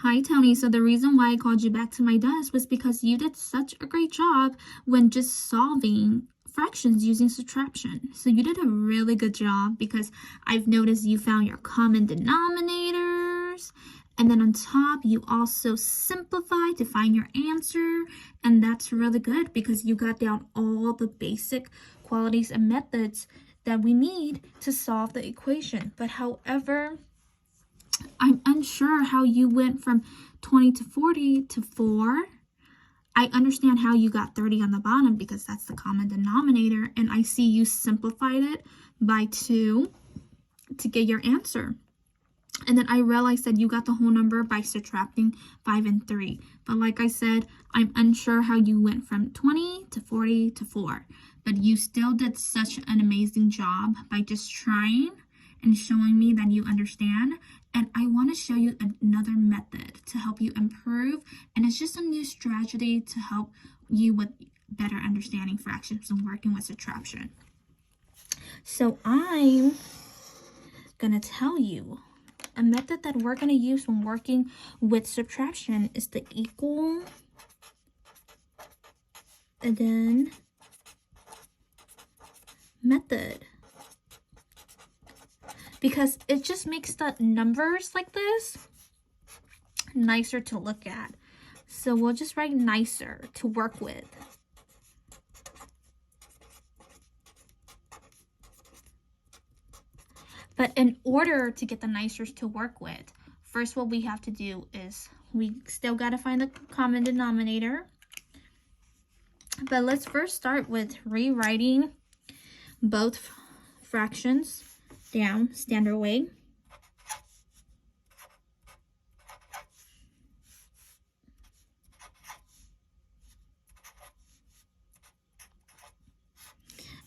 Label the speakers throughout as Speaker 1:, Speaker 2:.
Speaker 1: Hi, Tony. So the reason why I called you back to my desk was because you did such a great job when just solving fractions using subtraction. So you did a really good job because I've noticed you found your common denominators. And then on top, you also simplified to find your answer. And that's really good because you got down all the basic qualities and methods that we need to solve the equation. But however, I'm unsure how you went from 20 to 40 to 4. I understand how you got 30 on the bottom because that's the common denominator, and I see you simplified it by 2 to get your answer. And then I realized that you got the whole number by subtracting 5 and 3. But like I said, I'm unsure how you went from 20 to 40 to 4. But you still did such an amazing job by just trying and showing me that you understand. And I want to show you another method to help you improve. And it's just a new strategy to help you with better understanding fractions and working with subtraction. So I'm going to tell you a method that we're going to use when working with subtraction is the equal and then method. Because it just makes the numbers like this nicer to look at. So we'll just write nicer to work with. But in order to get the nicers to work with, first what we have to do is we still got to find the common denominator. But let's first start with rewriting both fractions down standard way.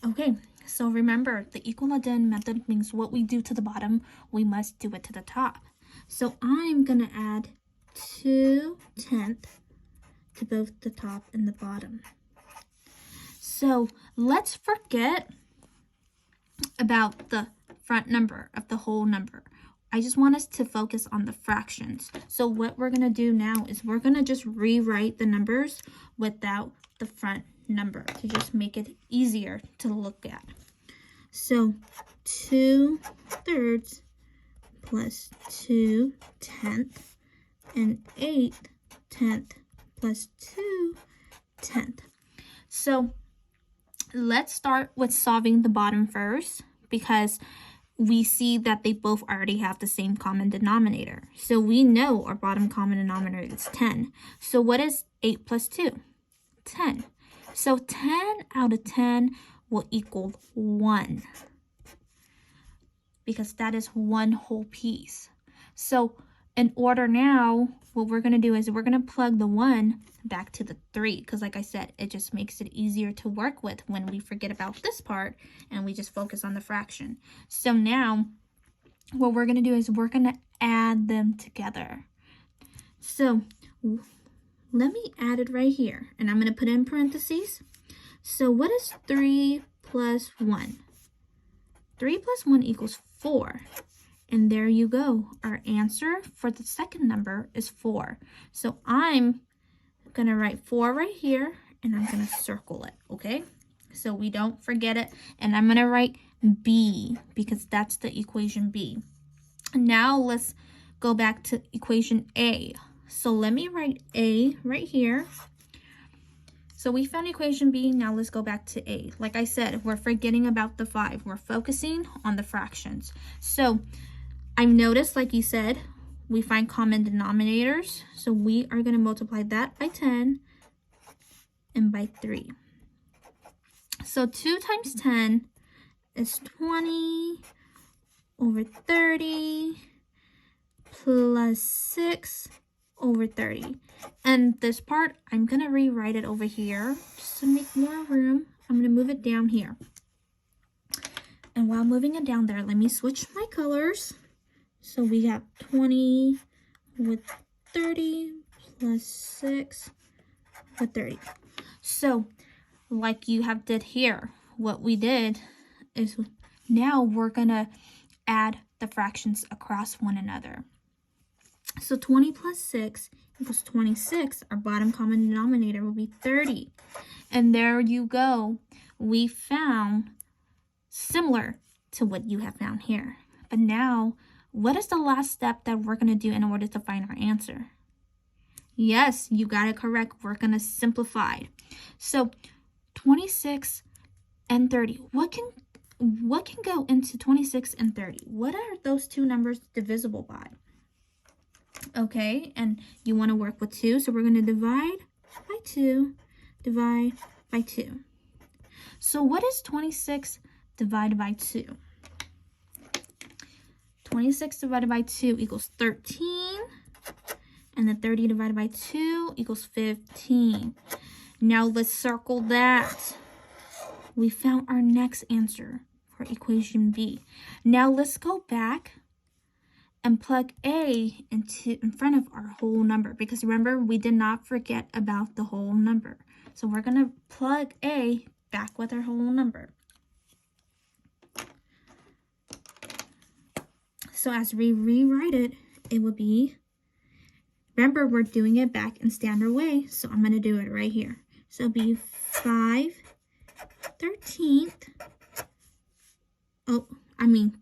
Speaker 1: Okay, so remember the equal and then method means what we do to the bottom, we must do it to the top. So I'm gonna add 2/10 to both the top and the bottom. So let's forget about the front number of the whole number. I just want us to focus on the fractions. So what we're going to do now is we're going to just rewrite the numbers without the front number to just make it easier to look at. So 2/3 plus 2/10 and 8/10 plus 2/10. So let's start with solving the bottom first because we see that they both already have the same common denominator. So we know our bottom common denominator is 10. So what is 8 plus 2? 10. So 10 out of 10 will equal 1 because that is one whole piece. So in order now, what we're going to do is we're going to plug the 1 back to the 3 because like I said, it just makes it easier to work with when we forget about this part and we just focus on the fraction. So now what we're going to do is we're going to add them together. So let me add it right here and I'm going to put it in parentheses. So what is 3 plus 1? 3 plus 1 equals 4. And there you go. Our answer for the second number is 4. So I'm going to write 4 right here, and I'm going to circle it, okay? So we don't forget it. And I'm going to write B, because that's the equation B. Now let's go back to equation A. So let me write A right here. So we found equation B, now let's go back to A. Like I said, we're forgetting about the 5. We're focusing on the fractions. So I've noticed, like you said, we find common denominators. So we are going to multiply that by 10 and by 3. So 2 times 10 is 20 over 30 plus 6 over 30. And this part, I'm going to rewrite it over here just to make more room. I'm going to move it down here. And while moving it down there, let me switch my colors. So we have 20 with 30 plus 6 with 30. So like you have did here, what we did is now we're going to add the fractions across one another. So 20 plus 6 equals 26. Our bottom common denominator will be 30. And there you go. We found similar to what you have found here. But now, what is the last step that we're going to do in order to find our answer? Yes, you got it correct. We're going to simplify. So 26 and 30. What can go into 26 and 30? What are those two numbers divisible by? Okay, and you want to work with 2, so we're going to divide by 2, divide by 2. So what is 26 divided by 2? 26 divided by 2 equals 13. And then 30 divided by 2 equals 15. Now let's circle that. We found our next answer for equation B. Now let's go back and plug A in front of our whole number. Because remember, we did not forget about the whole number. So we're going to plug A back with our whole number. So as we rewrite it, it would be, remember, we're doing it back in standard way, so I'm going to do it right here. So it'll be 5/13,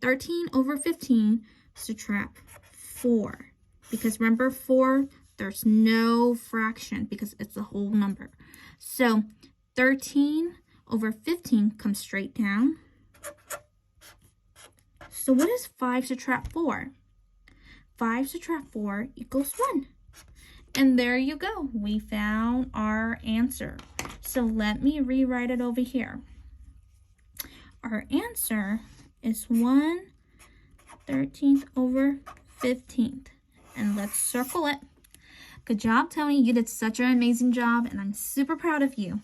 Speaker 1: 13 over 15, subtract 4. Because remember, 4, there's no fraction because it's a whole number. So 13 over 15 comes straight down. So what is 5 subtract 4? 5 subtract 4 equals 1. And there you go. We found our answer. So let me rewrite it over here. Our answer is 1/13 over 15th. And let's circle it. Good job, Tony. You did such an amazing job, and I'm super proud of you.